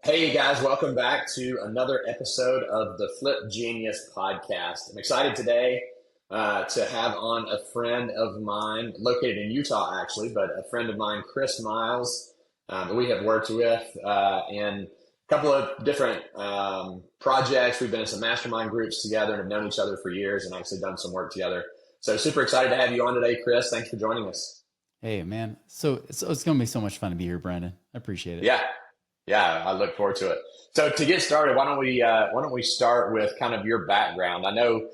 Hey guys, welcome back to another episode of the Flip Genius podcast. I'm excited today to have on a friend of mine located in Utah, actually, but a friend of mine, Chris Miles, that we have worked with in a couple of different projects. We've been in some mastermind groups together and have known each other for years and actually done some work together. So super excited to have you on today, Chris. Thanks for joining us. Hey man, so it's gonna be so much fun to be here, Brandon. I appreciate it. Yeah, yeah, I look forward to it. So to get started, why don't we start with kind of your background? I know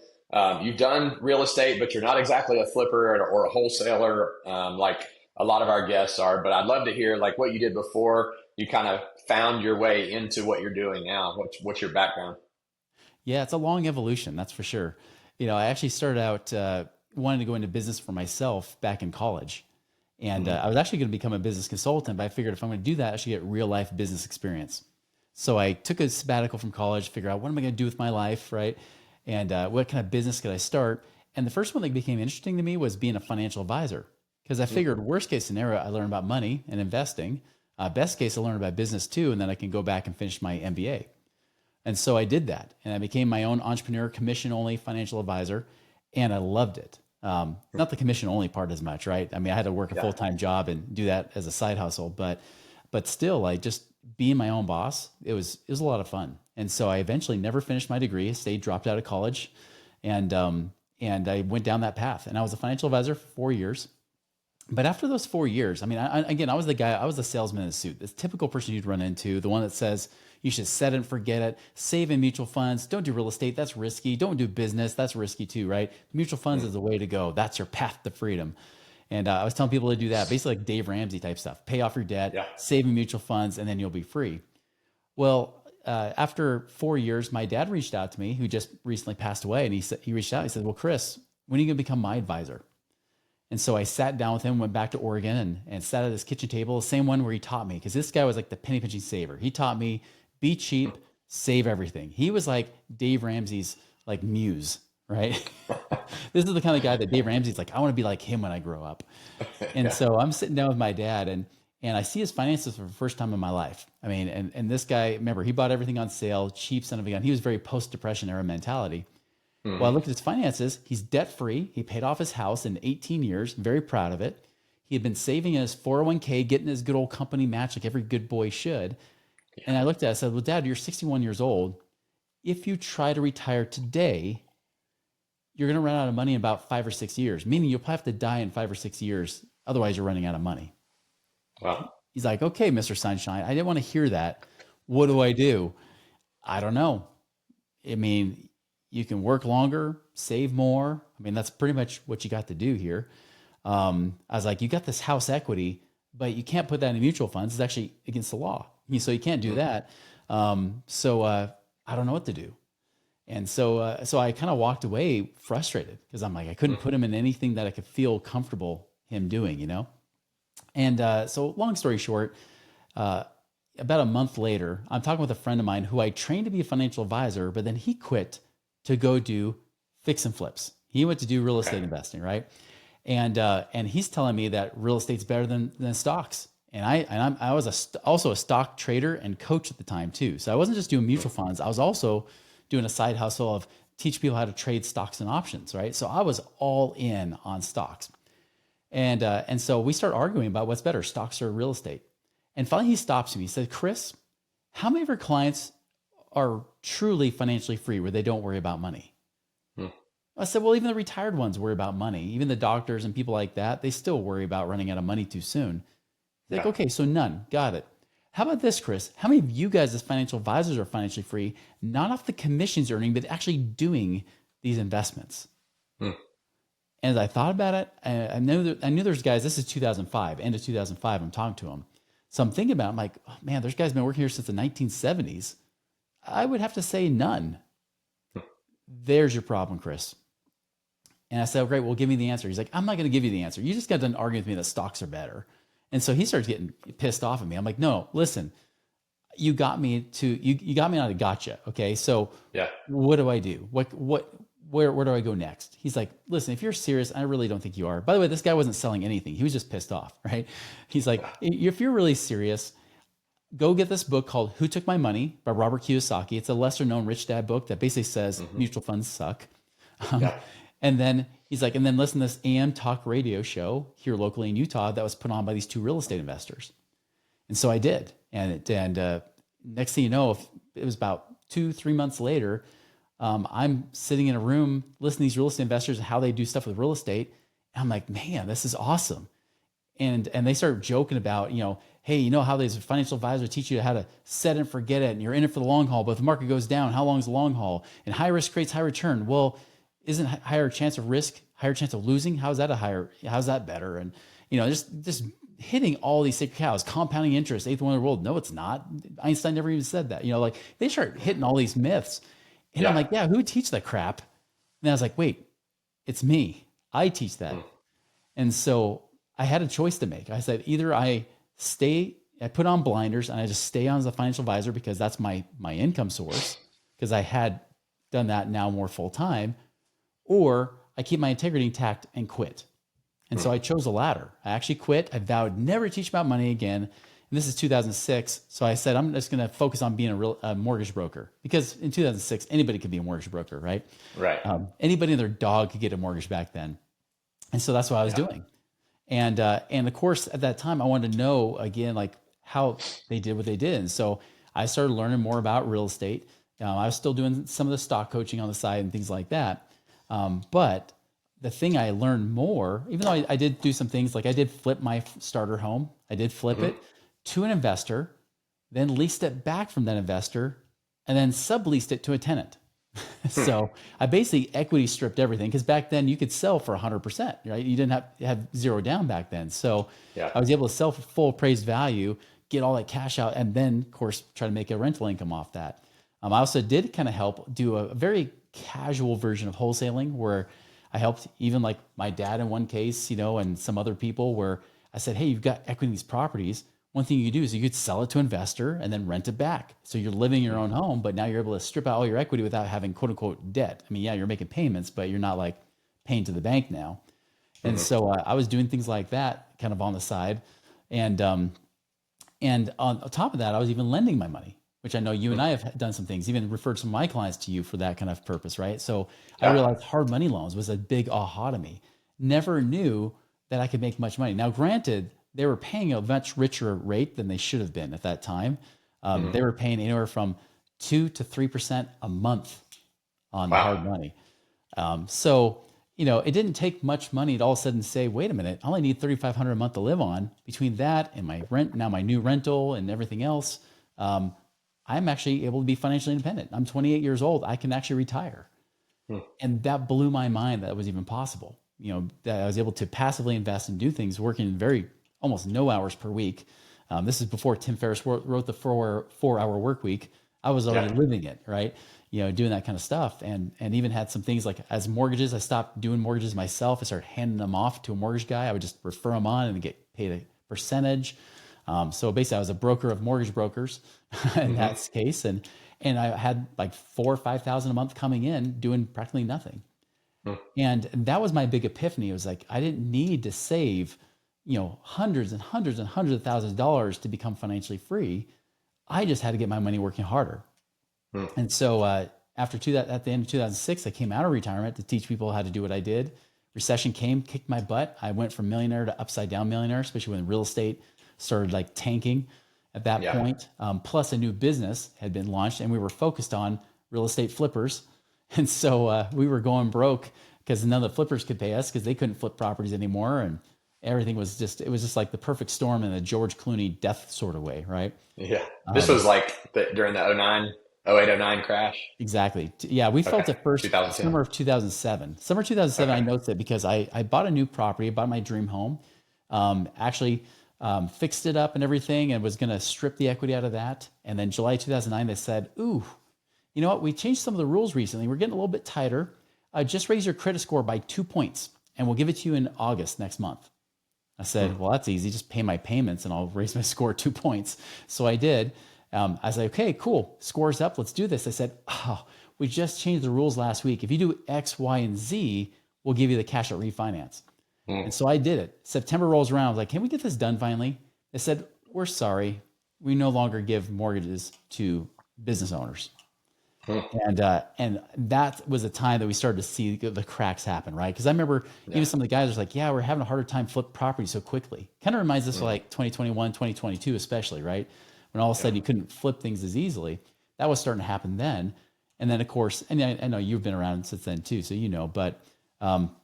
you've done real estate, but you're not exactly a flipper or a wholesaler like a lot of our guests are. But I'd love to hear like what you did before you kind of found your way into what you're doing now. What's your background? Yeah, it's a long evolution, that's for sure. I actually started out wanting to go into business for myself back in college, and Hmm. I was actually going to become a business consultant. But I figured if I'm going to do that, I should get real life business experience. So I took a sabbatical from college, figure out what am I going to do with my life, right? And what kind of business could I start? And the first one that became interesting to me was being a financial advisor, because I figured worst case scenario, I learn about money and investing. Best case, I learn about business too, and then I can go back and finish my MBA. And so I did that, and I became my own entrepreneur, commission only financial advisor, and I loved it. Not the commission only part as much, right? I mean, I had to work a full Yeah. time job and do that as a side hustle, but still, like just being my own boss, it was a lot of fun. And so I eventually never finished my degree, stayed dropped out of college, and I went down that path. And I was a financial advisor for 4 years. But after those 4 years, I mean, again, I was the guy, I was the salesman in a suit, this typical person you'd run into, the one that says you should set it and forget it, save in mutual funds, don't do real estate, that's risky, don't do business, that's risky too, right? Mutual funds is the way to go. That's your path to freedom. And I was telling people to do that, basically like Dave Ramsey type stuff, pay off your debt, Yeah. save in mutual funds, and then you'll be free. Well, after 4 years, my dad reached out to me, who just recently passed away, and he reached out. He said, "Well, Chris, when are you going to become my advisor?" And so I sat down with him, went back to Oregon and sat at his kitchen table, the same one where he taught me, because this guy was like the penny pinching saver. He taught me be cheap, save everything. He was like Dave Ramsey's like muse, right? This is the kind of guy that Dave Ramsey's like, I want to be like him when I grow up. And Yeah. so I'm sitting down with my dad and I see his finances for the first time in my life. I mean, and this guy, remember, he bought everything on sale, cheap son of a gun. He was very post-depression era mentality. Well, I Hmm. looked at his finances. He's debt free. He paid off his house in 18 years. Very proud of it. He had been saving in his 401k, getting his good old company match like every good boy should. And I looked at it, I said, "Well, Dad, you're 61 years old. If you try to retire today, you're going to run out of money in about 5 or 6 years, meaning you'll probably have to die in 5 or 6 years. Otherwise, you're running out of money." Well, He's like, "Okay, Mr. Sunshine, I didn't want to hear that. What do I do?" I don't know. I mean, you can work longer, save more. I mean, that's pretty much what you got to do here. I was like, "You got this house equity, but you can't put that in mutual funds. It's actually against the law. So you can't do that." So I don't know what to do. And so I kind of walked away frustrated because I'm like, I couldn't put him in anything that I could feel comfortable him doing. And so long story short, uh, about a month later, I'm talking with a friend of mine who I trained to be a financial advisor, but then he quit to go do fix and flips. He went to do real okay. estate investing, right? And he's telling me that real estate's better than stocks. I was also a stock trader and coach at the time too. So I wasn't just doing mutual funds. I was also doing a side hustle of teach people how to trade stocks and options, right? So I was all in on stocks. And so we start arguing about what's better, stocks or real estate. And finally he stops me. He said, "Chris, how many of your clients are truly financially free where they don't worry about money?" Hmm. I said, "Well, even the retired ones worry about money. Even the doctors and people like that, they still worry about running out of money too soon." He's like, Yeah. "Okay, so none. Got it. How about this, Chris? How many of you guys as financial advisors are financially free, not off the commissions you're earning, but actually doing these investments?" Hmm. And as I thought about it, I knew there's guys, this is 2005, end of 2005, I'm talking to them. So I'm thinking about it, I'm like, oh man, there's guys been working here since the 1970s. I would have to say none. There's your problem, Chris. And I said, "Oh, great, well, give me the answer." He's like, "I'm not going to give you the answer. You just got done arguing with me that stocks are better." And so he starts getting pissed off at me. I'm like, "No, listen, you got me on a gotcha. Okay. So Yeah. what do I do? Where do I go next?" He's like, "Listen, if you're serious, I really don't think you are." By the way, this guy wasn't selling anything. He was just pissed off, right? He's like, "If you're really serious, go get this book called Who Took My Money by Robert Kiyosaki. It's a lesser known rich dad book that basically says mutual funds suck. Um, Yeah. and then he's like, and then listen to this AM talk radio show here locally in Utah that was put on by these two real estate investors. And so I did. And next thing you know, it was about 2-3 months later, I'm sitting in a room listening to these real estate investors and how they do stuff with real estate. And I'm like, man, this is awesome. And they start joking about, hey, you know how these financial advisors teach you how to set and forget it, and you're in it for the long haul, but if the market goes down, how long is the long haul? And high risk creates high return. Well, isn't higher chance of risk, higher chance of losing? How's that better? And, just hitting all these sacred cows, compounding interest, eighth wonder of the world. No, it's not. Einstein never even said that. Like they start hitting all these myths. And I'm like, yeah, who would teach that crap? And I was like, wait, it's me. I teach that. And so I had a choice to make. I said, either I put on blinders and I just stay on as a financial advisor because that's my income source, because I had done that now more full time, or I keep my integrity intact and quit. And so I chose the latter. I actually quit. I vowed never to teach about money again. And this is 2006. So I said, I'm just going to focus on being a mortgage broker, because in 2006, anybody could be a mortgage broker, right? Right. Anybody and their dog could get a mortgage back then. And so that's what I was doing. And of course, at that time, I wanted to know, again, like how they did what they did. And so I started learning more about real estate. I was still doing some of the stock coaching on the side and things like that. But the thing I learned more, even though I did do some things, like I did flip my starter home. I did flip it to an investor, then leased it back from that investor, and then subleased it to a tenant. So I basically equity stripped everything, because back then you could sell for 100%, right? You didn't have zero down back then. So I was able to sell for full appraised value, get all that cash out, and then of course try to make a rental income off that. I also did kind of help do a very casual version of wholesaling, where I helped even like my dad in one case, and some other people, where I said, hey, you've got equity in these properties. One thing you could do is you could sell it to an investor and then rent it back. So you're living in your own home, but now you're able to strip out all your equity without having quote unquote debt. I mean, yeah, you're making payments, but you're not like paying to the bank now. And so I was doing things like that kind of on the side. And on top of that, I was even lending my money, which I know you and I have done some things, even referred some of my clients to you for that kind of purpose, right? So I realized hard money loans was a big aha to me. Never knew that I could make much money. Now, granted, they were paying a much richer rate than they should have been at that time. They were paying anywhere from 2 to 3% a month on the hard money. So, it didn't take much money to all of a sudden say, wait a minute, I only need $3,500 a month to live on. Between that and my rent, now my new rental and everything else, I'm actually able to be financially independent. I'm 28 years old. I can actually retire. And that blew my mind that was even possible. That I was able to passively invest and do things, working almost no hours per week. This is before Tim Ferriss wrote the 4-hour work week. I was already living it, right? Doing that kind of stuff, and even had some things like as mortgages. I stopped doing mortgages myself. I started handing them off to a mortgage guy. I would just refer them on and get paid a percentage. So basically, I was a broker of mortgage brokers in that case, and I had like 4,000 or 5,000 a month coming in, doing practically nothing. And that was my big epiphany. It was like I didn't need to save hundreds and hundreds and hundreds of thousands of dollars to become financially free. I just had to get my money working harder. And so at the end of 2006, I came out of retirement to teach people how to do what I did. Recession came, kicked my butt. I went from millionaire to upside down millionaire, especially when real estate started like tanking at that point. Plus a new business had been launched, and we were focused on real estate flippers. And so we were going broke because none of the flippers could pay us because they couldn't flip properties anymore. And everything was just like the perfect storm in a George Clooney death sort of way, right? Yeah. This was like during the 08-09 crash. Exactly. Yeah, we felt it first summer of 2007. Summer 2007, I noticed it because I bought a new property, bought my dream home, actually fixed it up and everything, and was going to strip the equity out of that. And then July 2009, they said, ooh, you know what? We changed some of the rules recently. We're getting a little bit tighter. Just raise your credit score by 2 points, and we'll give it to you in August next month. I said, well, that's easy. Just pay my payments and I'll raise my score 2 points. So I did. I was like, okay, cool. Score's up. Let's do this. I said, we just changed the rules last week. If you do X, Y, and Z, we'll give you the cash out refinance. And so I did it. September rolls around. I was like, can we get this done finally? They said, we're sorry. we no longer give mortgages to business owners. Hmm. And that was a time that we started to see the cracks happen, right? Because I remember even some of the guys was like, yeah, we're having a harder time flip property so quickly. Kind of reminds us of like 2021, 2022, especially, right? When all of a sudden you couldn't flip things as easily. That was starting to happen then. And then of course, and I know you've been around since then too, so you know, but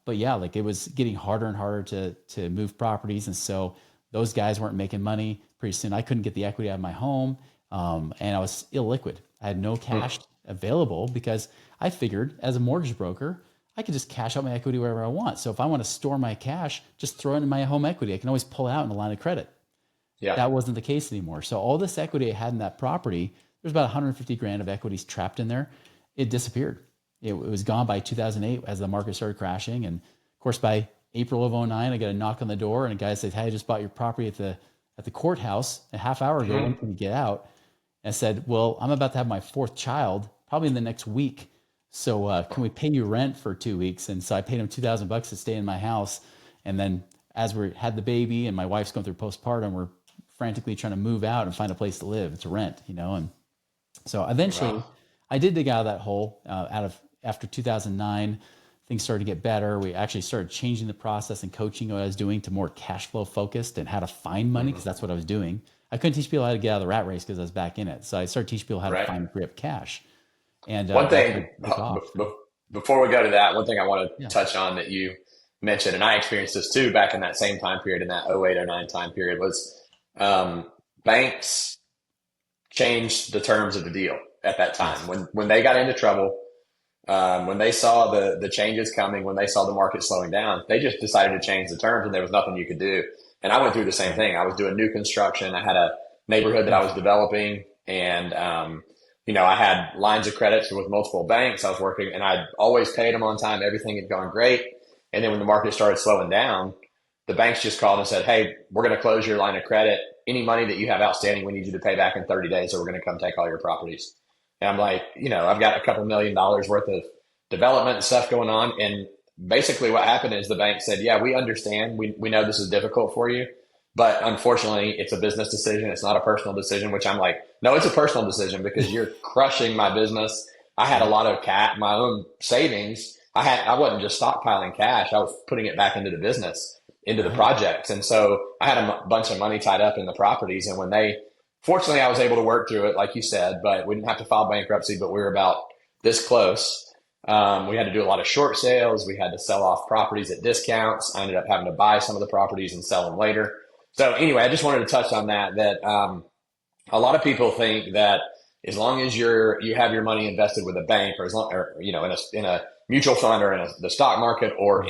yeah, like it was getting harder and harder to move properties. And so those guys weren't making money. Pretty soon I couldn't get the equity out of my home. And I was illiquid. I had no cash available because I figured as a mortgage broker, I could just cash out my equity wherever I want. So if I want to store my cash, just throw it in my home equity. I can always pull it out in a line of credit. Yeah. That wasn't the case anymore. So all this equity I had in that property, there's about 150 grand of equities trapped in there. It disappeared. It was gone by 2008 as the market started crashing. And of course, by April of 09, I got a knock on the door and a guy said, hey, I just bought your property at the courthouse a half hour ago. When can you get out? And I said, well, I'm about to have my fourth child probably in the next week. So can we pay you rent for 2 weeks? And so I paid him $2,000 to stay in my house. And then as we had the baby and my wife's going through postpartum, we're frantically trying to move out and find a place to live, to rent, you know? And so eventually I did dig out of that hole after 2009. Things started to get better. We actually started changing the process and coaching what I was doing to more cash flow focused and how to find money, because that's what I was doing. I couldn't teach people how to get out of the rat race because I was back in it. So I started teaching people how to find grip cash. And one thing before we go to that, one thing I want to touch on that you mentioned, and I experienced this too back in that same time period, in that 08, 09 time period, was banks changed the terms of the deal at that time. When they got into trouble, when they saw the changes coming, when they saw the market slowing down, they just decided to change the terms and there was nothing you could do. And I went through the same thing. I was doing new construction. I had a neighborhood that I was developing, and I had lines of credits with multiple banks. I was working, and I'd always paid them on time. Everything had gone great. And then when the market started slowing down, the banks just called and said, hey, we're going to close your line of credit. Any money that you have outstanding, we need you to pay back in 30 days, or we're going to come take all your properties. And I'm like, I've got a couple $1 million worth of development and stuff going on. And basically what happened is the bank said, yeah, we understand. We know this is difficult for you, but unfortunately it's a business decision. It's not a personal decision, which I'm like, no, it's a personal decision because you're crushing my business. I had a lot of my own savings. I wasn't just stockpiling cash. I was putting it back into the business, into the projects. And so I had a bunch of money tied up in the properties. And fortunately I was able to work through it, like you said, but we didn't have to file bankruptcy, but we were about this close. We had to do a lot of short sales. We had to sell off properties at discounts. I ended up having to buy some of the properties and sell them later. So anyway, I just wanted to touch on that a lot of people think that as long as you have your money invested with a bank, or in a mutual fund, or in the stock market, or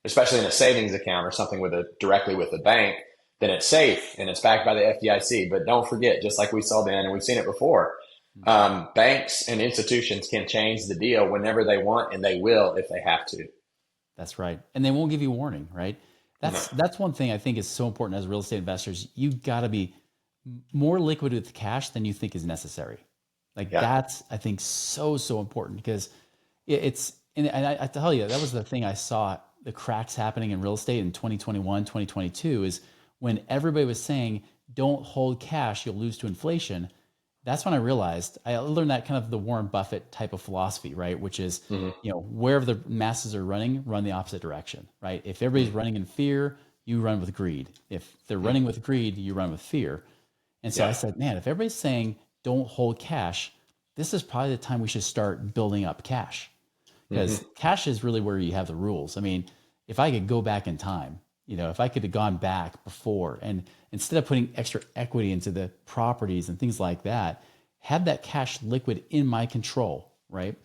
especially in a savings account or something directly with the bank, then it's safe and it's backed by the FDIC. But don't forget, just like we saw then, and we've seen it before, banks and institutions can change the deal whenever they want, and they will if they have to. That's right. And they won't give you warning, right? That's one thing I think is so important as real estate investors. You got to be more liquid with cash than you think is necessary. That's, I think, so important, because and I tell you, that was the thing I saw, the cracks happening in real estate in 2021, 2022, is when everybody was saying, don't hold cash, you'll lose to inflation. That's when I realized, I learned that kind of the Warren Buffett type of philosophy, right? Which is, wherever the masses are running, run the opposite direction, right? If everybody's running in fear, you run with greed. If they're running with greed, you run with fear. And so I said, man, if everybody's saying don't hold cash, this is probably the time we should start building up cash, because cash is really where you have the rules. I mean, if I could go back in time, if I could have gone back before, and instead of putting extra equity into the properties and things like that, had that cash liquid in my control, right?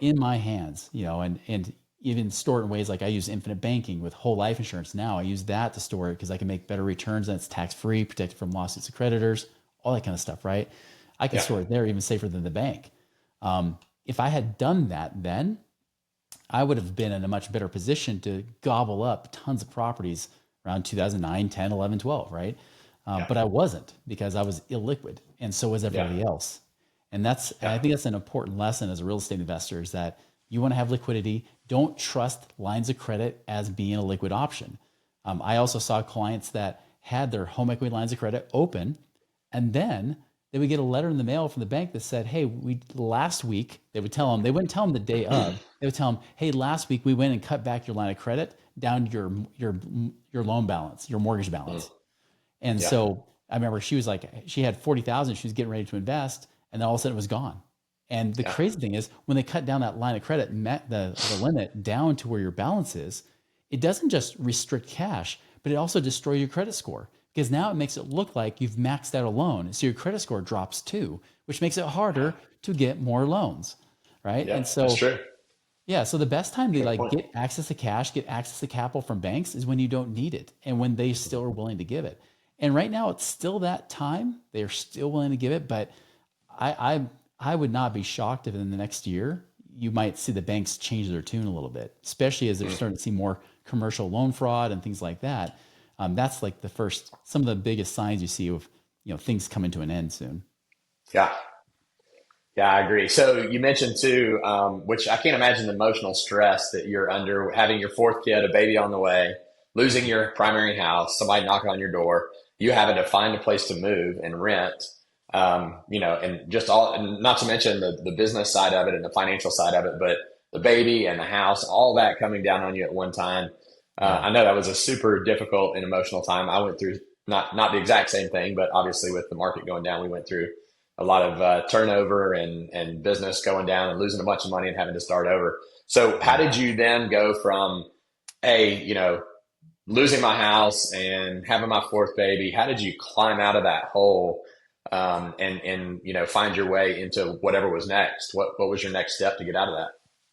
In my hands, and even store it in ways like I use infinite banking with whole life insurance. Now I use that to store it because I can make better returns, and it's tax-free, protected from lawsuits of creditors, all that kind of stuff, right? I can store it there even safer than the bank. If I had done that then, I would have been in a much better position to gobble up tons of properties around 2009, 10, 11, 12, right? But I wasn't, because I was illiquid, and so was everybody else. And I think that's an important lesson as a real estate investor, is that you want to have liquidity. Don't trust lines of credit as being a liquid option. I also saw clients that had their home equity lines of credit open And then they would get a letter in the mail from the bank that said, hey, we last week, they would tell them, they wouldn't tell them the day of, they would tell them, hey, last week we went and cut back your line of credit down to your loan balance, your mortgage balance. And Yeah. so I remember she was like, she had 40,000, she was getting ready to invest, and then all of a sudden it was gone. And the Yeah. crazy thing is when they cut down that line of credit, met the limit down to where your balance is, it doesn't just restrict cash, but it also destroys your credit score because now it makes it look like you've maxed out a loan. So your credit score drops too, which makes it harder to get more loans. Right. Yeah. And That's so, true. yeah. So the best time to Good like point. get access to cash, get access to capital from banks is when you don't need it and when they still are willing to give it. And right now it's still that time. They are still willing to give it, but I I would not be shocked if in the next year you might see the banks change their tune a little bit, especially as they're starting to see more commercial loan fraud and things like that. That's like the first, some of the biggest signs you see of things coming to an end soon. Yeah. Yeah, I agree. So you mentioned too, which I can't imagine the emotional stress that you're under having your fourth kid, a baby on the way, losing your primary house, somebody knocking on your door, you having to find a place to move and rent, and just all, and not to mention the business side of it and the financial side of it, but the baby and the house, all that coming down on you at one time. Yeah. I know that was a super difficult and emotional time. I went through not the exact same thing, but obviously with the market going down, we went through a lot of turnover and business going down and losing a bunch of money and having to start over. So how did you then go from, hey, losing my house and having my fourth baby? How did you climb out of that hole and find your way into whatever was next? What was your next step to get out of that?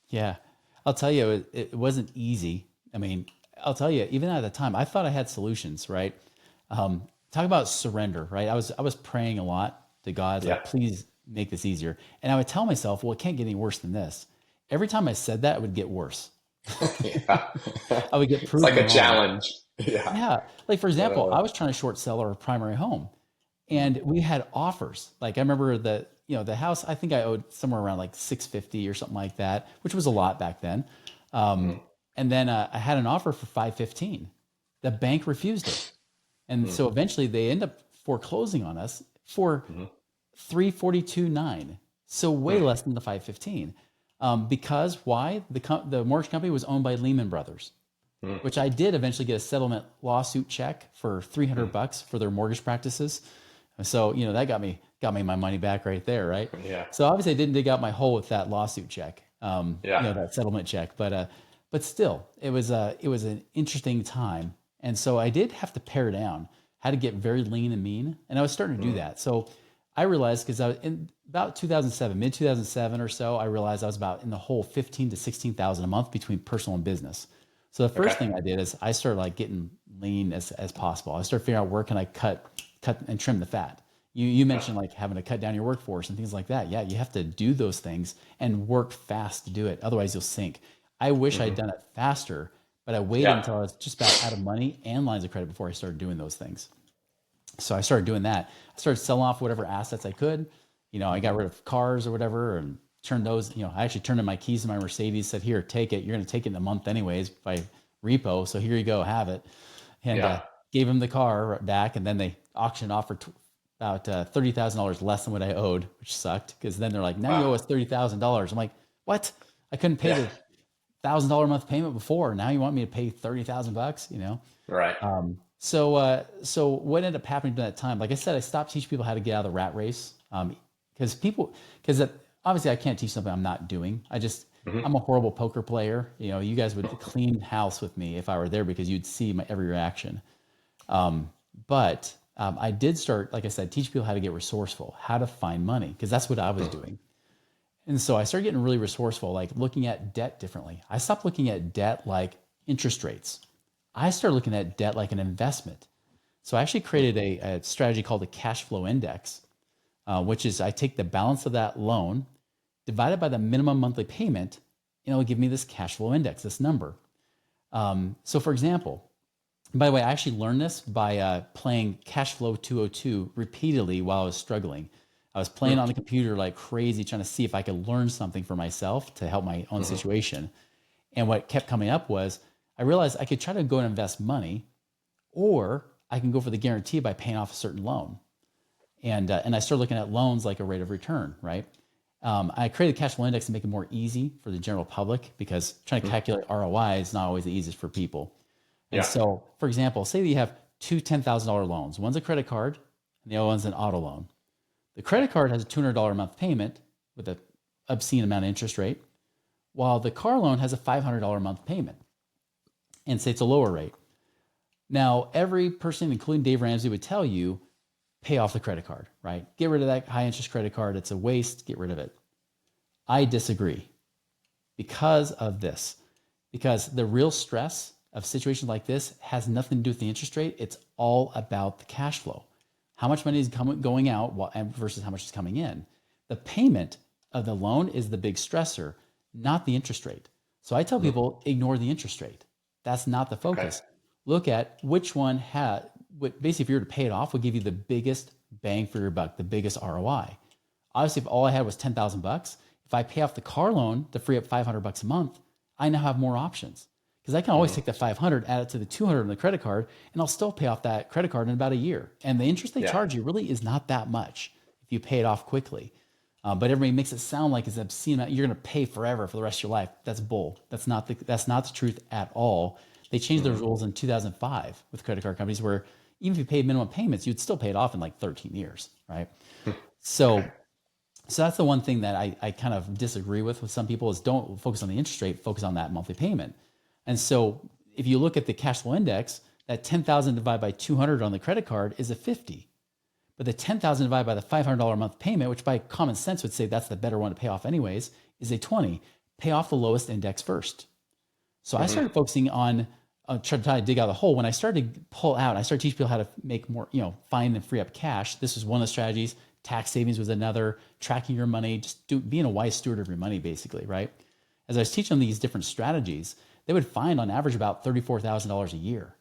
Yeah. I'll tell you, it wasn't easy. I mean, I'll tell you, even at the time, I thought I had solutions, right? Talk about surrender, right? I was praying a lot to God, Yeah. like, please make this easier. And I would tell myself, well, it can't get any worse than this. Every time I said that, it would get worse. Yeah. I would get It's like proven a wrong. challenge. Yeah. Yeah. Like, for example, Uh, I was trying to short sell our primary home and we had offers. Like, I remember the house, I think I owed somewhere around like 650 or something like that, which was a lot back then. mm, And then I had an offer for 515. The bank refused it. And mm, so eventually they end up foreclosing on us for mm, 342.9. So way mm, less than the 515. Because why? The mortgage company was owned by Lehman Brothers, mm, which I did eventually get a settlement lawsuit check for 300 mm. bucks for their mortgage practices. So, that got me my money back right there, right? Yeah. So obviously I didn't dig out my hole with that lawsuit check, Yeah. that settlement check, but still, it was an interesting time. And so I did have to pare down, had to get very lean and mean, and I was starting to do Mm, that. So I realized, because I was in about 2007, mid 2007 or so, I realized I was about in the whole 15 to 16,000 a month between personal and business. So the first okay. thing I did is I started like getting lean as possible. I started figuring out where can I cut and trim the fat. You Yeah. mentioned like having to cut down your workforce and things like that. Yeah, you have to do those things and work fast to do it. Otherwise, you'll sink. I wish I'd Hmm. done it faster, but I waited Yeah. until I was just about out of money and lines of credit before I started doing those things. So I started doing that. I started selling off whatever assets I could. I got rid of cars or whatever and turned those, I actually turned in my keys to my Mercedes, said, here, take it. You're going to take it in a month anyways by repo. So here you go, have it. And Yeah. gave him the car back. And then they auctioned off for about $30,000 less than what I owed, which sucked. Because then they're like, now you Wow. owe us $30,000. I'm like, what? I couldn't pay Yeah. the $1,000 a month payment before. Now you want me to pay 30,000 bucks? Right. So what ended up happening during that time? Like I said, I stopped teaching people how to get out of the rat race. Because obviously I can't teach something I'm not doing. Hmm. I'm a horrible poker player. You guys would clean house with me if I were there because you'd see my every reaction. But I did start, like I said, teach people how to get resourceful, how to find money, because that's what I was doing. And so I started getting really resourceful, like looking at debt differently. I stopped looking at debt like interest rates. I started looking at debt like an investment. So I actually created a strategy called the cash flow index, which is I take the balance of that loan, divide it by the minimum monthly payment, and it'll give me this cash flow index, this number. So for example, by the way, I actually learned this by playing Cash Flow 202 repeatedly while I was struggling. I was playing on the computer like crazy, trying to see if I could learn something for myself to help my own Hmm. situation. And what kept coming up was I realized I could try to go and invest money, or I can go for the guarantee by paying off a certain loan. And I started looking at loans like a rate of return, right? I created a cash flow index to make it more easy for the general public because trying to calculate ROI is not always the easiest for people. And Yeah. so, for example, say that you have two $10,000 loans. One's a credit card and the other one's an auto loan. The credit card has a $200 a month payment with an obscene amount of interest rate, while the car loan has a $500 a month payment and say it's a lower rate. Now, every person, including Dave Ramsey, would tell you pay off the credit card, right? Get rid of that high interest credit card. It's a waste. Get rid of it. I disagree because of this, because the real stress of situations like this has nothing to do with the interest rate. It's all about the cash flow. How much money is going out versus how much is coming in. The payment of the loan is the big stressor, not the interest rate. So I tell people ignore the interest rate. That's not the focus. Okay. Look at which one basically if you were to pay it off, would give you the biggest bang for your buck, the biggest ROI. Obviously, if all I had was $10,000, if I pay off the car loan to free up $500 a month, I now have more options because I can always take the 500, add it to the 200 on the credit card, and I'll still pay off that credit card in about a year. And the interest they charge you really is not that much if you pay it off quickly. But everybody makes it sound like it's obscene. You're going to pay forever for the rest of your life. That's bull. That's not the truth at all. They changed those rules in 2005 with credit card companies where even if you paid minimum payments, you'd still pay it off in like 13 years, right? So that's the one thing that I kind of disagree with some people is don't focus on the interest rate, focus on that monthly payment. And so if you look at the cash flow index, that 10,000 divided by 200 on the credit card is a 50. But the 10,000 divided by the $500 a month payment, which by common sense would say that's the better one to pay off anyways, is a 20. Pay off the lowest index first. So I started focusing on trying to dig out the hole. When I started to pull out, I started teaching people how to make more, find and free up cash. This was one of the strategies. Tax savings was another. Tracking your money, being a wise steward of your money, basically, right? As I was teaching them these different strategies, they would find on average about $34,000 a year.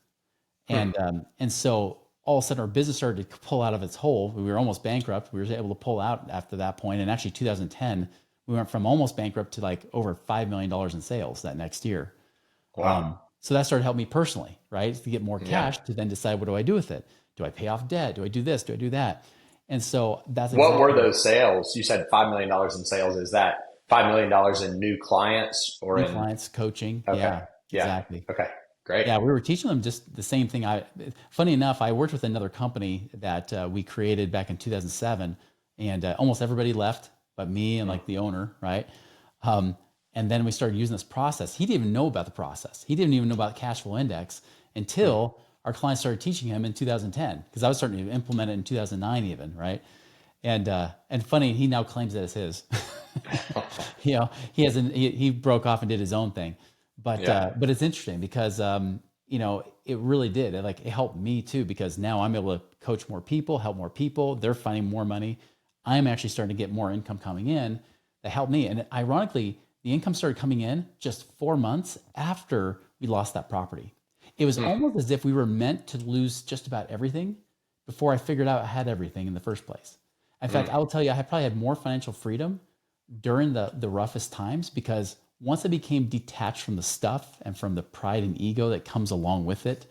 And so all of a sudden our business started to pull out of its hole. We were almost bankrupt. We were able to pull out after that point. And actually 2010, we went from almost bankrupt to like over $5 million in sales that next year. Wow. So that started to help me personally, right? To get more cash to then decide, what do I do with it? Do I pay off debt? Do I do this? Do I do that? And so that's What were those sales? You said $5 million in sales. Is that $5 million in new clients or new in clients, coaching? Okay. Yeah, Yeah. exactly. Okay. Great. Yeah, we were teaching them just the same thing. Funny enough, I worked with another company that we created back in 2007, and almost everybody left but me and like the owner, right? And then we started using this process. He didn't even know about the process. He didn't even know about the cash flow index until our clients started teaching him in 2010, because I was starting to implement it in 2009 even, right? And funny, he now claims that it's his. He broke off and did his own thing. But it's interesting because it really did. It helped me too, because now I'm able to coach more people, help more people. They're finding more money. I'm actually starting to get more income coming in that helped me. And ironically, the income started coming in just 4 months after we lost that property. It was almost as if we were meant to lose just about everything before I figured out I had everything in the first place. In fact, I will tell you, I probably had more financial freedom during the roughest times, because once I became detached from the stuff and from the pride and ego that comes along with it,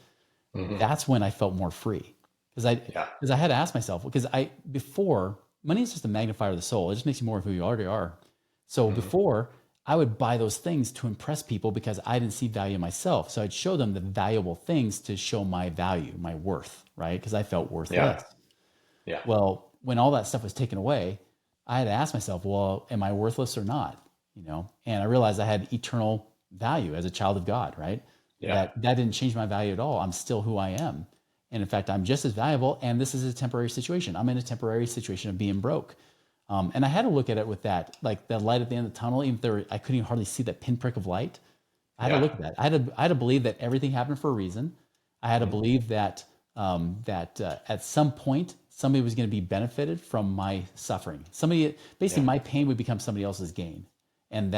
that's when I felt more free. Because I had to ask myself, because before, money is just a magnifier of the soul. It just makes you more of who you already are. So before, I would buy those things to impress people because I didn't see value in myself. So I'd show them the valuable things to show my value, my worth, right? Because I felt worthless. Yeah. Well, when all that stuff was taken away, I had to ask myself, well, am I worthless or not? And I realized I had eternal value as a child of God, right? Yeah. That didn't change my value at all. I'm still who I am. And in fact, I'm just as valuable. And this is a temporary situation. I'm in a temporary situation of being broke. And I had to look at it with that, like the light at the end of the tunnel, even though I couldn't even hardly see that pinprick of light. I had to look at that. I had to believe that everything happened for a reason. I had to believe that at some point, somebody was going to be benefited from my suffering. Basically my pain would become somebody else's gain. And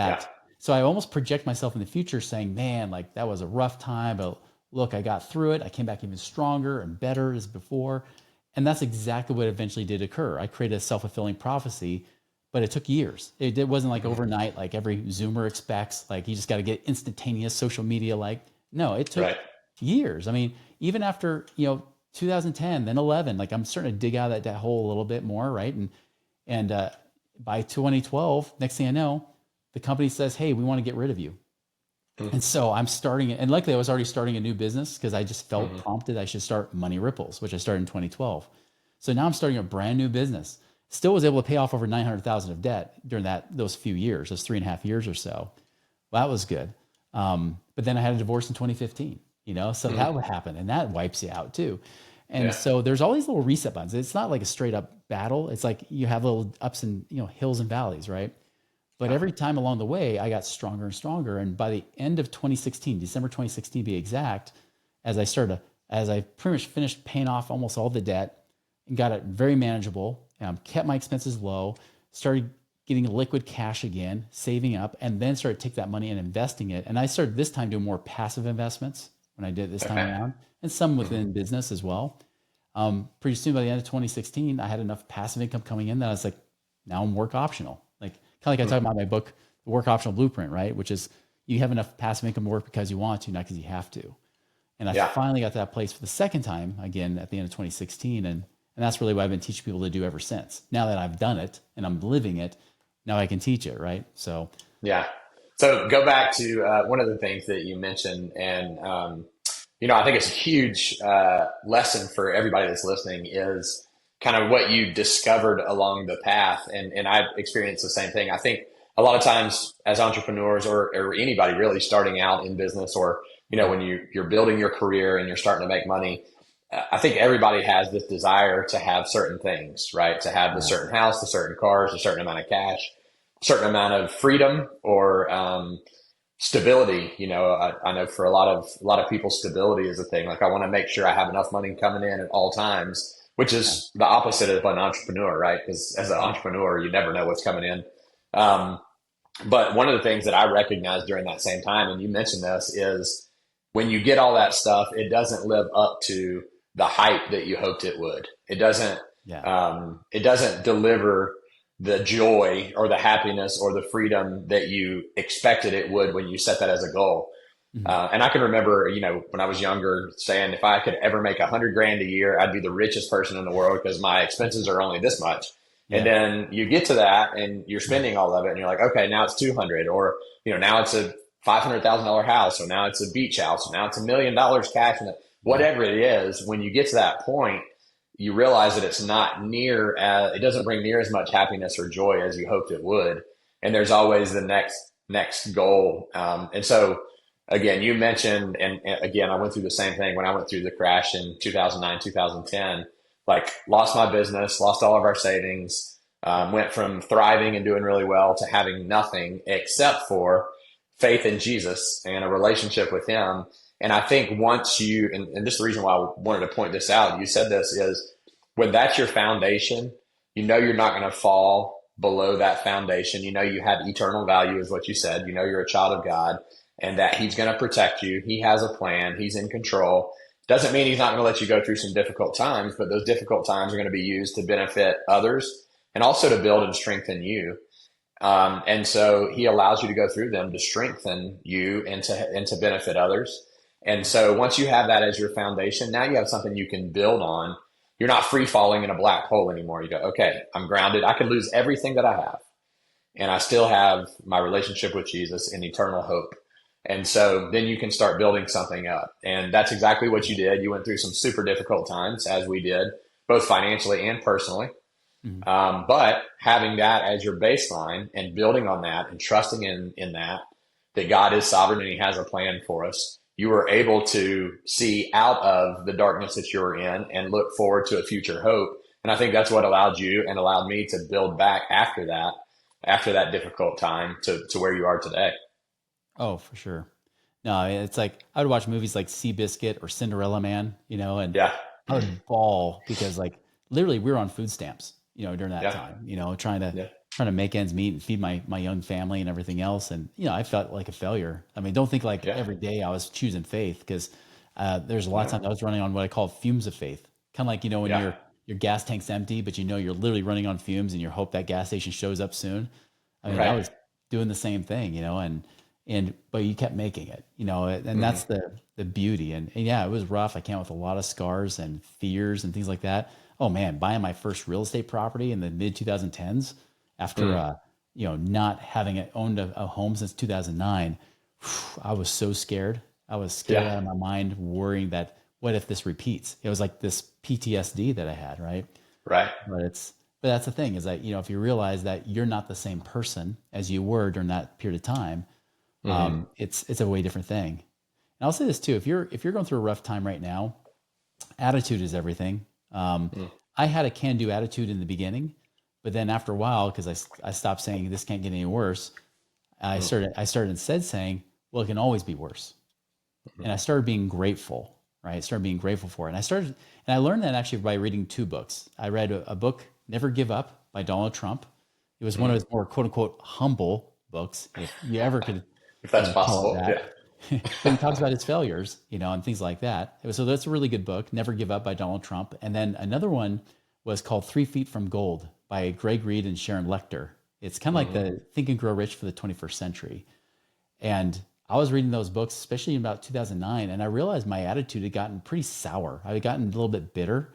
so I almost project myself in the future saying, man, like that was a rough time, but look, I got through it. I came back even stronger and better as before. And that's exactly what eventually did occur. I created a self-fulfilling prophecy, but it took years. It wasn't like overnight, like every Zoomer expects, like you just got to get instantaneous social media. No, it took years. I mean, even after, 2010, then 11. Like I'm starting to dig out of that hole a little bit more, right? And by 2012, next thing I know, the company says, "Hey, we want to get rid of you." And Mm-hmm. so I'm starting, and luckily I was already starting a new business because I just felt Mm-hmm. prompted I should start Money Ripples, which I started in 2012. So now I'm starting a brand new business. Still was able to pay off over 900,000 of debt during those few years, those 3.5 years or so. Well, that was good. But then I had a divorce in 2015, so that Mm-hmm. would happen, and that wipes you out too. And Yeah. so there's all these little reset buttons. It's not like a straight up battle. It's like you have little ups and hills and valleys, right? But Yeah. every time along the way, I got stronger and stronger. And by the end of 2016, December 2016 to be exact, as I pretty much finished paying off almost all the debt and got it very manageable, kept my expenses low, started getting liquid cash again, saving up, and then started to take that money and investing it. And I started this time doing more passive investments when I did it this time Okay. around, and some Mm-hmm. within business as well. Pretty soon by the end of 2016, I had enough passive income coming in that I was like, now I'm work optional. Like kind of like I talk about in my book, the work optional blueprint, right? Which is you have enough passive income to work because you want to, not because you have to. And I Yeah. finally got to that place for the second time again at the end of 2016. And that's really what I've been teaching people to do ever since. Now that I've done it and I'm living it, now I can teach it, right? So Yeah. So go back to one of the things that you mentioned, and I think it's a huge lesson for everybody that's listening is kind of what you discovered along the path, and I've experienced the same thing. I think a lot of times as entrepreneurs or anybody really starting out in business, or when you're building your career and you're starting to make money, I think everybody has this desire to have certain things, right? To have the yeah, certain house, the certain cars, a certain amount of cash, certain amount of freedom or stability. I know for a lot of people, stability is a thing. Like I want to make sure I have enough money coming in at all times, which yeah, is the opposite of an entrepreneur, right? Because as an yeah, entrepreneur, you never know what's coming in. Um, but one of the things that I recognized during that same time, and you mentioned this, is when you get all that stuff, it doesn't live up to the hype that you hoped it would. It doesn't. yeah, It doesn't deliver the joy or the happiness or the freedom that you expected it would when you set that as a goal. mhm, And I can remember, when I was younger, saying if I could ever make 100 grand a year, I'd be the richest person in the world because my expenses are only this much. And yeah, then you get to that and you're spending all of it, and you're like, okay, now it's 200, or now it's a $500,000 house, or now it's a beach house, or now it's $1 million cash, and yeah, whatever it is. When you get to that point, you realize that it's not near as, it doesn't bring near as much happiness or joy as you hoped it would. And there's always the next goal. And so again, you mentioned, and again, I went through the same thing when I went through the crash in 2009, 2010, like lost my business, lost all of our savings, went from thriving and doing really well to having nothing except for faith in Jesus and a relationship with him. And I think once and this is the reason why I wanted to point this out, you said this, is when that's your foundation, you're not going to fall below that foundation. You have eternal value, is what you said. You're a child of God, and that he's going to protect you. He has a plan. He's in control. Doesn't mean he's not going to let you go through some difficult times, but those difficult times are going to be used to benefit others and also to build and strengthen you. And so he allows you to go through them to strengthen you and to benefit others. And so once you have that as your foundation, now you have something you can build on. You're not free falling in a black hole anymore. You go, okay, I'm grounded. I could lose everything that I have, and I still have my relationship with Jesus and eternal hope. And so then you can start building something up. And that's exactly what you did. You went through some super difficult times, as we did, both financially and personally. mhm, But having that as your baseline and building on that and trusting in that God is sovereign and he has a plan for us, you were able to see out of the darkness that you were in and look forward to a future hope. And I think that's what allowed you and allowed me to build back after that difficult time to where you are today. oh, for sure. No, it's like I would watch movies like Seabiscuit or Cinderella Man, and Yeah. I would bawl because like literally we were on food stamps, during that Yeah. time, trying to Yeah. make ends meet and feed my young family and everything else. And I felt like a failure. I mean, don't think like Yeah. every day I was choosing faith because there's a lot of No. times I was running on what I call fumes of faith. Kind of like when Yeah. your gas tank's empty, but you're literally running on fumes and you hope that gas station shows up soon. I mean, I Right. was doing the same thing, and but you kept making it, and that's the beauty. And yeah, it was rough. I came with a lot of scars and fears and things like that. Oh man, buying my first real estate property in the mid 2010s after, not having owned a home since 2009, I was so scared. I was scared Yeah. out of my mind, worrying that what if this repeats? It was like this PTSD that I had, right? Right. But that's the thing is that, if you realize that you're not the same person as you were during that period of time, Mm-hmm. it's a way different thing. And I'll say this too: if you're going through a rough time right now, attitude is everything. I had a can-do attitude in the beginning, but then after a while, because I stopped saying this can't get any worse, I started instead saying, well, it can always be worse, and I started being grateful. Right, I started being grateful for it, and I learned that actually by reading two books. I read a book, Never Give Up by Donald Trump. It was one of his more quote unquote humble books, if you ever could, If that's call it possible. that. Yeah. But he talks about his failures, and things like that. So that's a really good book, Never Give Up by Donald Trump. And then another one was called 3 Feet from Gold by Greg Reed and Sharon Lechter. It's kind of like the Think and Grow Rich for the 21st century. And I was reading those books, especially in about 2009, and I realized my attitude had gotten pretty sour. I had gotten a little bit bitter.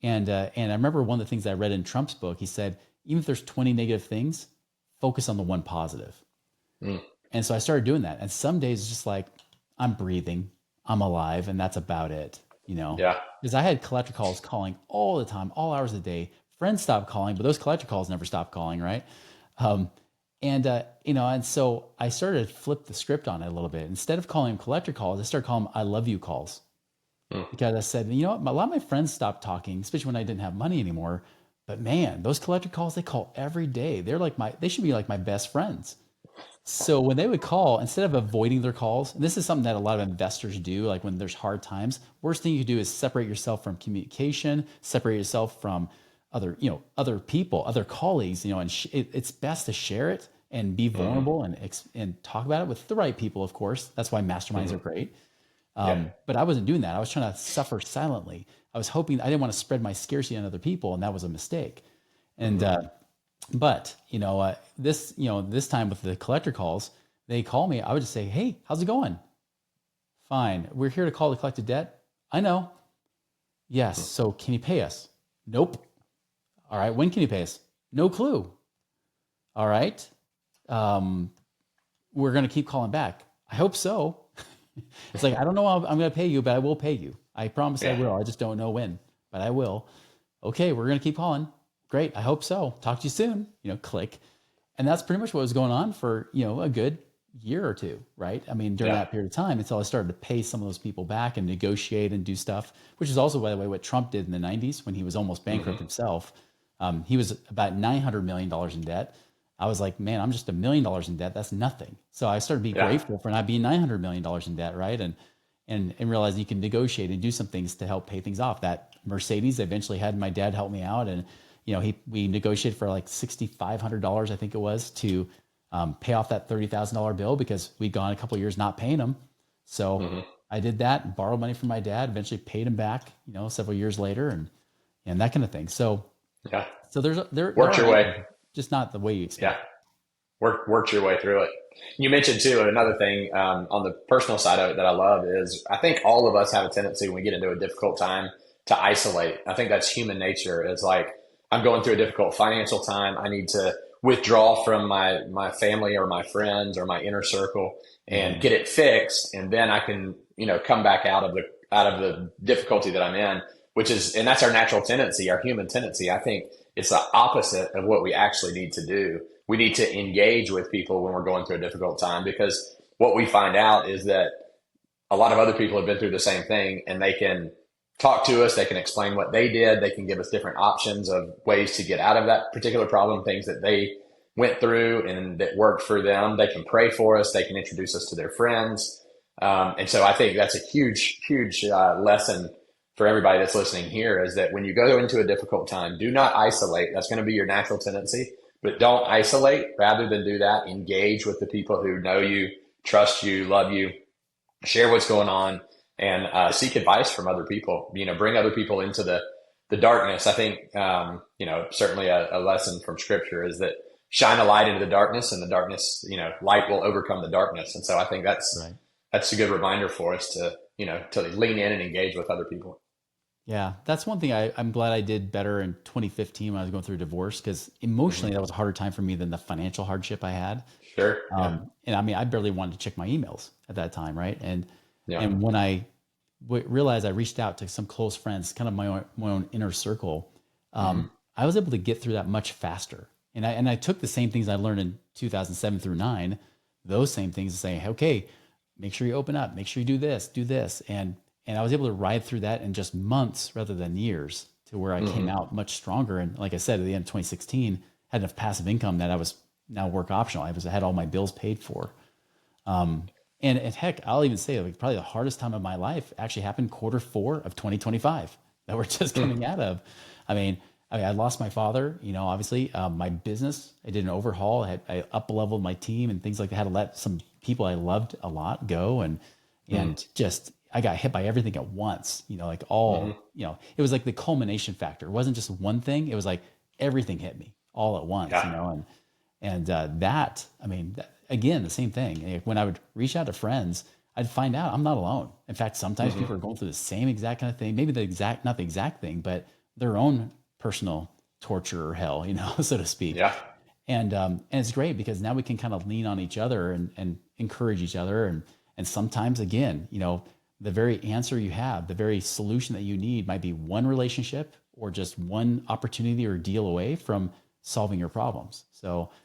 And I remember one of the things I read in Trump's book, he said, even if there's 20 negative things, focus on the one positive. Mm. And so I started doing that. And some days it's just like, I'm breathing, I'm alive, and that's about it, Yeah. Because I had collector calls calling all the time, all hours of the day. Friends stopped calling, but those collector calls never stopped calling, right? Um, and so I started to flip the script on it a little bit. Instead of calling them collector calls, I started calling them I love you calls. Mm. Because I said, what, a lot of my friends stopped talking, especially when I didn't have money anymore. But man, those collector calls, they call every day. They should be like my best friends. So when they would call, instead of avoiding their calls, and this is something that a lot of investors do, like when there's hard times, worst thing you can do is separate yourself from communication, separate yourself from other people, other colleagues, and it's best to share it and be vulnerable and talk about it with the right people, of course. That's why masterminds are great. Yeah. But I wasn't doing that. I was trying to suffer silently. I was hoping I didn't want to spread my scarcity on other people, and that was a mistake. And but this time with the collector calls, they call me. I would just say, "Hey, how's it going?" Fine. We're here to call to collect a debt. I know. Yes. So can you pay us? Nope. All right. When can you pay us? No clue. All right. We're going to keep calling back. I hope so. It's like, I don't know how I'm going to pay you, but I will pay you. I promise I will. I just don't know when, but I will. Okay. We're going to keep calling. Great. I hope so. Talk to you soon. Click. And that's pretty much what was going on for, a good year or two, right? I mean, during that period of time, until I started to pay some of those people back and negotiate and do stuff, which is also, by the way, what Trump did in the 90s when he was almost bankrupt himself. He was about $900 million in debt. I was like, man, I'm just $1 million in debt. That's nothing. So I started being grateful for not being $900 million in debt, right? And realize you can negotiate and do some things to help pay things off. That Mercedes, I eventually had my dad help me out, and we negotiated for like $6,500, I think it was, to pay off that $30,000 bill because we'd gone a couple of years not paying him. So I did that, borrowed money from my dad, eventually paid him back, several years later, and that kind of thing. So there Worked your way. just not the way you expect. Yeah. Worked your way through it. You mentioned too, another thing on the personal side of it that I love is I think all of us have a tendency when we get into a difficult time to isolate. I think that's human nature. It's like, I'm going through a difficult financial time. I need to withdraw from my family or my friends or my inner circle and get it fixed. And then I can, come back out of the difficulty that I'm in, and that's our natural tendency, our human tendency. I think it's the opposite of what we actually need to do. We need to engage with people when we're going through a difficult time, because what we find out is that a lot of other people have been through the same thing, and they can talk to us. They can explain what they did. They can give us different options of ways to get out of that particular problem, things that they went through and that worked for them. They can pray for us. They can introduce us to their friends. And so I think that's a huge, huge lesson for everybody that's listening here, is that when you go into a difficult time, do not isolate. That's going to be your natural tendency, but don't isolate. Rather than do that, engage with the people who know you, trust you, love you, share what's going on, and seek advice from other people. Bring other people into the darkness. I think, certainly a lesson from Scripture is that shine a light into the darkness, and the darkness, light will overcome the darkness. And so I think Right. that's a good reminder for us to, to lean in and engage with other people. Yeah, that's one thing I'm glad I did better in 2015 when I was going through a divorce, because emotionally Hmm. that was a harder time for me than the financial hardship I had. Sure. Yeah. And I mean, I barely wanted to check my emails at that time, right? Yeah. And when I realized I reached out to some close friends, kind of my own inner circle, Hmm. I was able to get through that much faster. And I took the same things I learned in 2007 through nine, those same things, and saying, okay, make sure you open up, make sure you do this, and I was able to ride through that in just months rather than years, to where I came Hmm. out much stronger. And like I said, at the end of 2016, had enough passive income that I was now work optional. I had all my bills paid for. And heck, I'll even say, like, probably the hardest time of my life actually happened Q4 of 2025 that we're just coming out of. I mean, I lost my father, obviously, my business, I did an overhaul. I up leveled my team and things like that. I had to let some people I loved a lot go. Hmm. And just, I got hit by everything at once, like Hmm. it was like the culmination factor. It wasn't just one thing. It was like everything hit me all at once, Yeah. and that, I mean, again, the same thing. When I would reach out to friends, I'd find out I'm not alone. In fact, sometimes Hmm. people are going through the same exact kind of thing, maybe not the exact thing, but their own personal torture or hell, so to speak. Yeah. And it's great because now we can kind of lean on each other and encourage each other. And sometimes, again, the very answer you have, the very solution that you need might be one relationship or just one opportunity or deal away from solving your problems.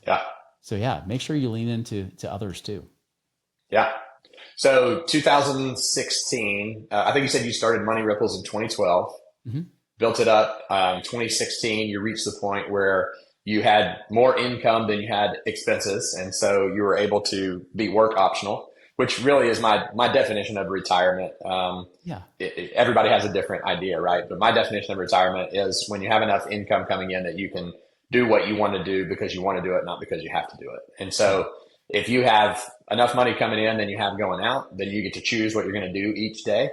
Yeah. So yeah, make sure you lean into others too. Yeah. So 2016, I think you said you started Money Ripples in 2012, Hmm. built it up. 2016, you reached the point where you had more income than you had expenses. And so you were able to be work optional, which really is my definition of retirement. Yeah. Everybody has a different idea, right? But my definition of retirement is when you have enough income coming in that you can do what you want to do because you want to do it, not because you have to do it. And Right. so if you have enough money coming in than you have going out, then you get to choose what you're going to do each day.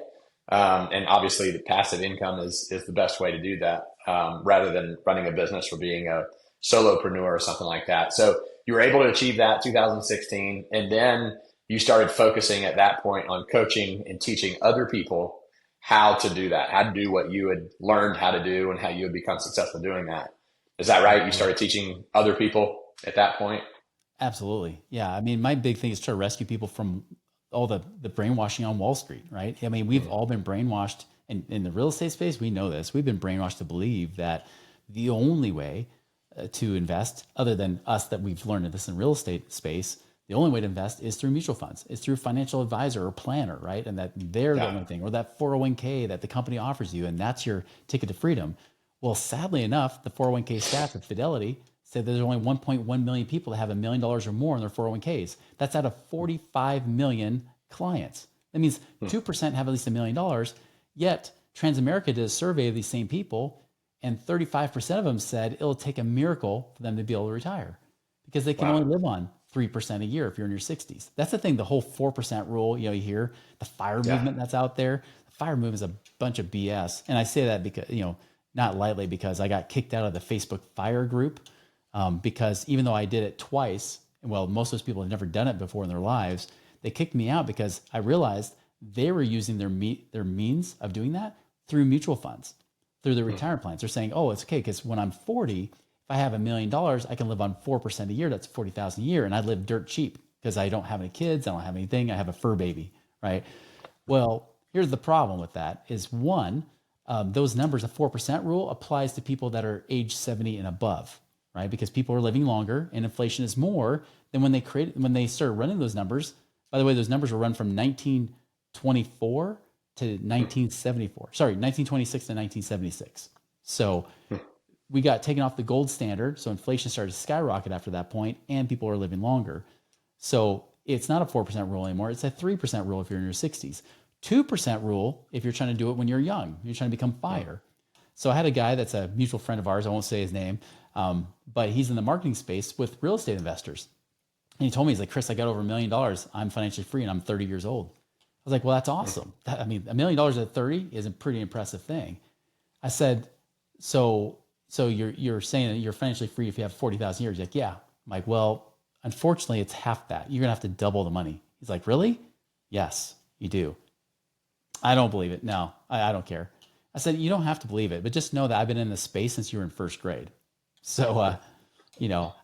And obviously, the passive income is the best way to do that, rather than running a business or being a solopreneur or something like that. So you were able to achieve that 2016, and then you started focusing at that point on coaching and teaching other people how to do that, how to do what you had learned how to do, and how you had become successful doing that. Is that right? You Absolutely. started teaching other people at that point? Absolutely. Yeah. I mean, my big thing is try to rescue people from all the brainwashing on Wall Street, right? I mean, we've Mm. all been brainwashed in the real estate space. We know this. We've been brainwashed to believe that the only way to invest, other than us that we've learned this in real estate space, the only way to invest is through mutual funds. It's through financial advisor or planner, right? And that they're the Yeah. only thing, or that 401k that the company offers you, and that's your ticket to freedom. Well, sadly enough, the 401k stats at Fidelity said there's only 1.1 million people that have $1 million or more in their 401ks. That's out of 45 million clients. That means Mm. 2% have at least $1 million. Yet Transamerica did a survey of these same people, and 35% of them said it'll take a miracle for them to be able to retire, because they can only Wow. live on 3% a year if you're in your 60s. That's the thing, the whole 4% rule, you hear the fire Yeah. movement that's out there. The fire movement is a bunch of BS. And I say that because, not lightly, because I got kicked out of the Facebook fire group, because even though I did it twice, well, most of those people have never done it before in their lives. They kicked me out because I realized they were using their means of doing that through mutual funds, through their Mm. retirement plans. They're saying, oh, it's okay because when I'm 40, if I have $1 million, I can live on 4% a year. That's 40,000 a year, and I live dirt cheap because I don't have any kids. I don't have anything. I have a fur baby, right? Well, here's the problem with that: is one, those numbers, the 4% rule applies to people that are age 70 and above, right? Because people are living longer and inflation is more than when they started running those numbers. By the way, those numbers were run from 1924 to Mm. 1974. Sorry, 1926 to 1976. So Mm. we got taken off the gold standard. So inflation started to skyrocket after that point, and people are living longer. So it's not a 4% rule anymore. It's a 3% rule if you're in your 60s. 2% rule if you're trying to do it when you're young. You're trying to become Mm. fire. So I had a guy that's a mutual friend of ours. I won't say his name, but he's in the marketing space with real estate investors. And he told me, he's like, Chris, I got over $1 million. I'm financially free and I'm 30 years old. I was like, well, that's Mm. awesome. I mean, $1 million at 30 is a pretty impressive thing. I said, so you're saying that you're financially free if you have 40,000 years? He's like, yeah. I'm like, well, unfortunately, it's half that. You're going to have to double the money. He's like, really? Yes, you do. I don't believe it. No, I don't care. I said, you don't have to believe it, but just know that I've been in this space since you were in first grade. So,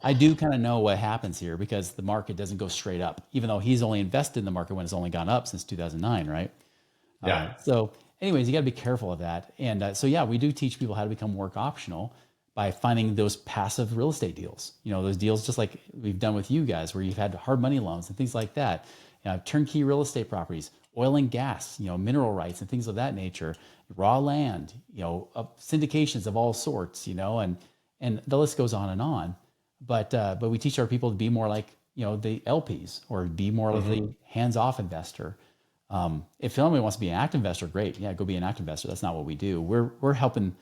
I do kind of know what happens here because the market doesn't go straight up, even though he's only invested in the market when it's only gone up since 2009, right? Yeah. So, anyways, you got to be careful of that. And yeah, we do teach people how to become work optional by finding those passive real estate deals. Those deals just like we've done with you guys, where you've had hard money loans and things like that. Turnkey real estate properties, oil and gas, mineral rights and things of that nature, raw land, syndications of all sorts, and the list goes on and on. But we teach our people to be more like the LPs or be more like the hands-off investor. If somebody wants to be an active investor, great. Yeah, go be an active investor. That's not what we do. We're helping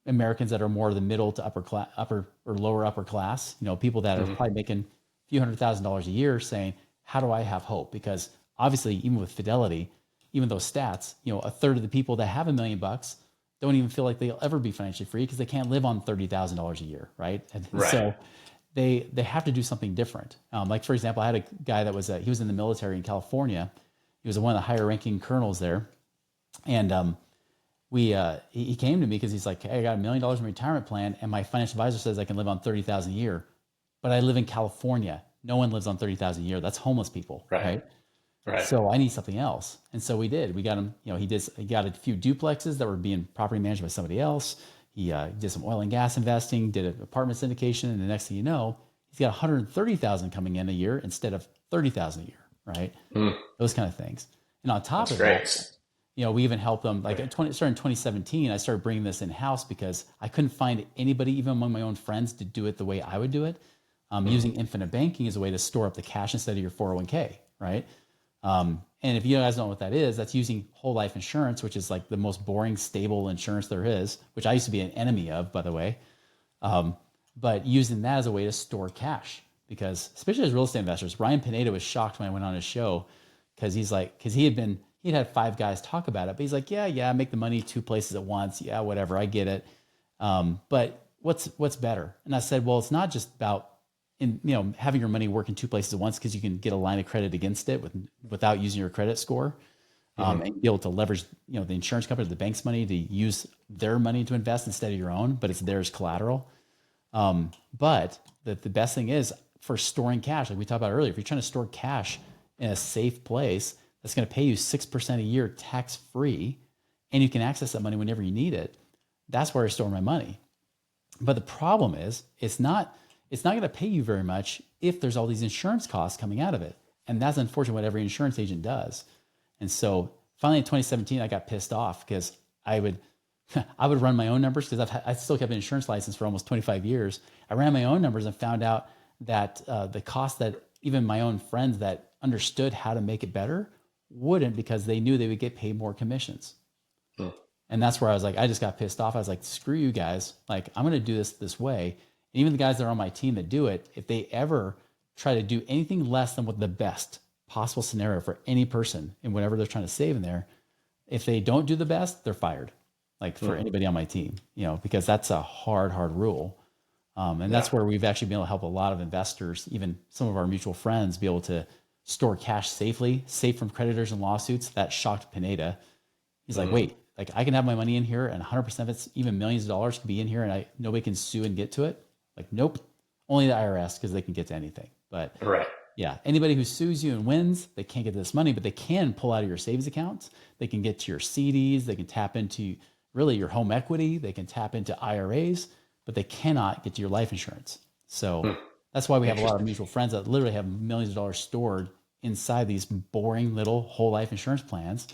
Americans that are more the middle to upper or lower upper class. People that are probably making a few $100,000 a year, saying, "How do I have hope?" Because obviously, even with Fidelity, even those stats, a third of the people that have $1 million don't even feel like they'll ever be financially free because they can't live on $30,000 a year, right? And Right. so they have to do something different. Like for example, I had a guy that was he was in the military in California. He was one of the higher ranking colonels there, and he came to me because he's like, "Hey, I got $1 million in retirement plan, and my financial advisor says I can live on 30,000 a year, but I live in California. No one lives on 30,000 a year. That's homeless people, Right. right? Right. So I need something else." And so we did. We got him. He got a few duplexes that were being property managed by somebody else. He did some oil and gas investing, did an apartment syndication, and the next thing you know, he's got 130,000 coming in a year instead of 30,000 a year, right? Those kind of things. And on top That's of that, great. we even helped them. Like starting in 2017, I started bringing this in house because I couldn't find anybody, even among my own friends, to do it the way I would do it. Using infinite banking as a way to store up the cash instead of your 401k, right? And if you guys don't know what that is, that's using whole life insurance, which is like the most boring, stable insurance there is, which I used to be an enemy of, by the way. But using that as a way to store cash, because especially as real estate investors, Ryan Pineda was shocked when I went on his show because he'd had 5 guys talk about it, but he's like, yeah, make the money 2 places at once. Yeah, whatever. I get it. But what's better? And I said, well, it's not just about having your money work in 2 places at once because you can get a line of credit against it without using your credit score, and be able to leverage, the insurance company, the bank's money to use their money to invest instead of your own, but it's theirs collateral. But the best thing is for storing cash, like we talked about earlier, if you're trying to store cash in a safe place that's going to pay you 6% a year tax free, and you can access that money whenever you need it, that's where I store my money. But the problem is it's not going to pay you very much if there's all these insurance costs coming out of it. And that's unfortunately what every insurance agent does. And so finally in 2017, I got pissed off because I would run my own numbers because I still kept an insurance license for almost 25 years. I ran my own numbers and found out that the cost that even my own friends that understood how to make it better wouldn't, because they knew they would get paid more commissions. And that's where I was like, I just got pissed off. I was like, screw you guys. Like, I'm going to do this way. And even the guys that are on my team that do it, if they ever try to do anything less than what the best possible scenario for any person and whatever they're trying to save in there, if they don't do the best, they're fired. Like for anybody on my team, because that's a hard rule. And that's where we've actually been able to help a lot of investors, even some of our mutual friends, be able to store cash safely, safe from creditors and lawsuits. That shocked Pineda. He's like, wait, like I can have my money in here and 100% of it's, even millions of dollars, can be in here and nobody can sue and get to it. Like, nope, only the IRS, because they can get to anything. But Right. yeah, anybody who sues you and wins, they can't get this money, but they can pull out of your savings accounts. They can get to your CDs. They can tap into really your home equity. They can tap into IRAs, but they cannot get to your life insurance. So that's why we have a lot of mutual friends that literally have millions of dollars stored inside these boring little whole life insurance plans,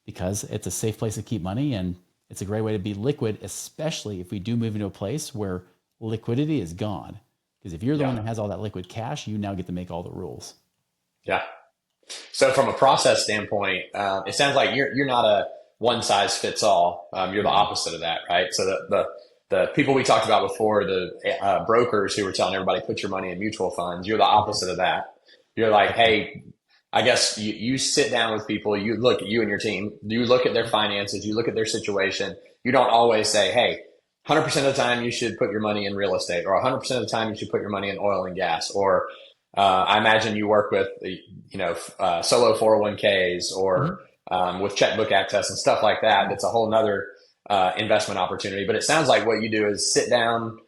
because it's a safe place to keep money and it's a great way to be liquid, especially if we do move into a place where liquidity is gone. Because if you're the one that has all that liquid cash, you now get to make all the rules. Yeah. So from a process standpoint, it sounds like you're not a one size fits all. You're the opposite of that, right? So the people we talked about before, the brokers who were telling everybody put your money in mutual funds, you're the opposite of that. You're like, hey, I guess you sit down with people, you look at you and your team, you look at their finances, you look at their situation. You don't always say, hey, 100% of the time you should put your money in real estate, or 100% of the time you should put your money in oil and gas, or I imagine you work with, solo 401ks or with checkbook access and stuff like that. That's a whole nother investment opportunity. But it sounds like what you do is sit down,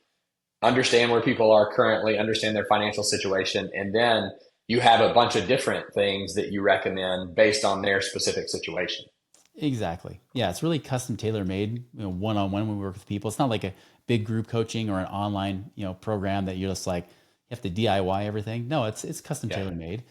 understand where people are currently, understand their financial situation, and then you have a bunch of different things that you recommend based on their specific situation. Exactly. Yeah, it's really custom tailor made, one-on-one when we work with people. It's not like a big group coaching or an online, program that you're just like you have to DIY everything. No, it's custom tailor made.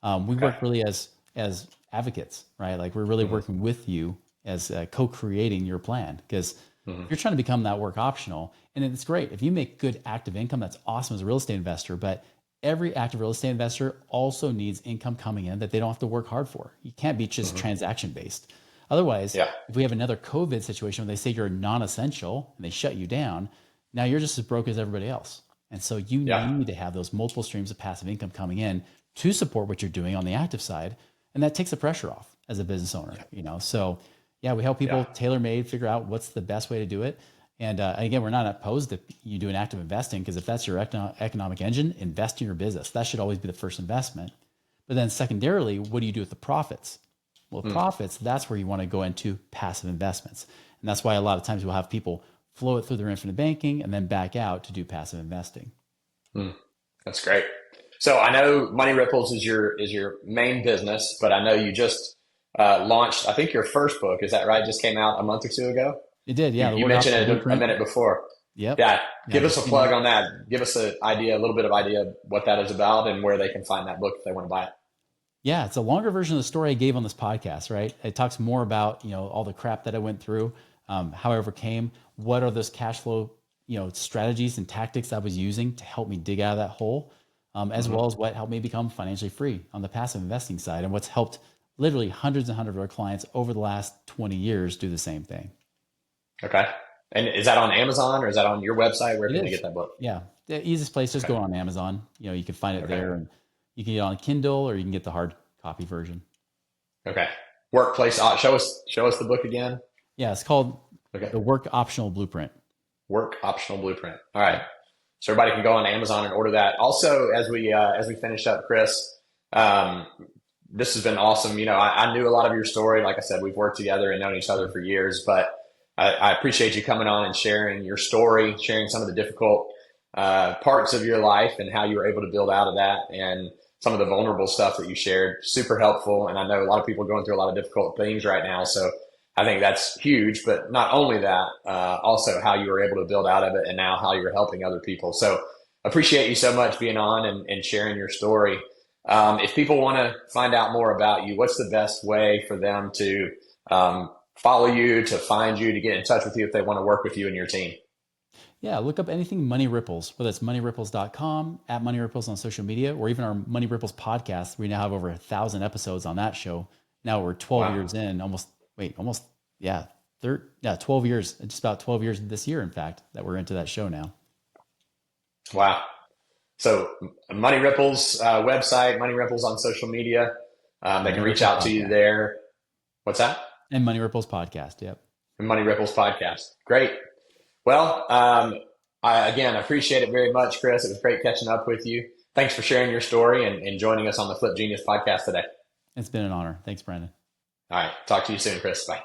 We work really as advocates, right? Like we're really working with you as co-creating your plan, because you're trying to become that work optional, and it's great if you make good active income. That's awesome as a real estate investor, but every active real estate investor also needs income coming in that they don't have to work hard for. You can't be just transaction based. Otherwise, if we have another COVID situation where they say you're non-essential and they shut you down, now you're just as broke as everybody else. And so you need to have those multiple streams of passive income coming in to support what you're doing on the active side. And that takes the pressure off as a business owner, So we help people tailor-made figure out what's the best way to do it. And again, we're not opposed to you doing active investing, because if that's your economic engine, invest in your business. That should always be the first investment. But then secondarily, what do you do with the profits? Well, profits, that's where you want to go into passive investments. And that's why a lot of times we'll have people flow it through their infinite banking and then back out to do passive investing. That's great. So I know Money Ripples is your main business, but I know you just launched, I think, your first book. Is that right? Just came out a month or two ago? It did, yeah. You mentioned it a minute before. Yep. Yeah. Give us a plug on that. Give us a little bit of idea of what that is about and where they can find that book if they want to buy it. Yeah, it's a longer version of the story I gave on this podcast, right? It talks more about, all the crap that I went through, how I overcame, what are those cash flow, strategies and tactics I was using to help me dig out of that hole, as well as what helped me become financially free on the passive investing side, and what's helped literally hundreds and hundreds of our clients over the last 20 years do the same thing. Okay. And is that on Amazon, or is that on your website? Where can they get that book? Yeah. The easiest place is go on Amazon. You can find it there, and you can get it on Kindle, or you can get the hard copy version. Okay. Workplace. Show us the book again. Yeah. It's called The Work Optional Blueprint. Work Optional Blueprint. All right. So everybody can go on Amazon and order that. Also, as we finish up, Chris, this has been awesome. I knew a lot of your story. Like I said, we've worked together and known each other for years, but I appreciate you coming on and sharing your story, sharing some of the difficult parts of your life and how you were able to build out of that, and some of the vulnerable stuff that you shared. Super helpful. And I know a lot of people are going through a lot of difficult things right now. So I think that's huge. But not only that, also how you were able to build out of it, and now how you're helping other people. So appreciate you so much being on and sharing your story. If people want to find out more about you, what's the best way for them to follow you, to find you, to get in touch with you if they want to work with you and your team? Yeah, look up anything Money Ripples, whether it's moneyripples.com, at Money Ripples on social media, or even our Money Ripples podcast. We now have over 1,000 episodes on that show. Now we're 12 years in, 12 years, just about 12 years this year, in fact, that we're into that show now. Wow. So Money Ripples website, Money Ripples on social media. They can reach out to you there. What's that? And Money Ripples podcast. Yep. And Money Ripples podcast. Great. Well, I appreciate it very much, Chris. It was great catching up with you. Thanks for sharing your story and joining us on the Flip Genius podcast today. It's been an honor. Thanks, Brandon. All right. Talk to you soon, Chris. Bye.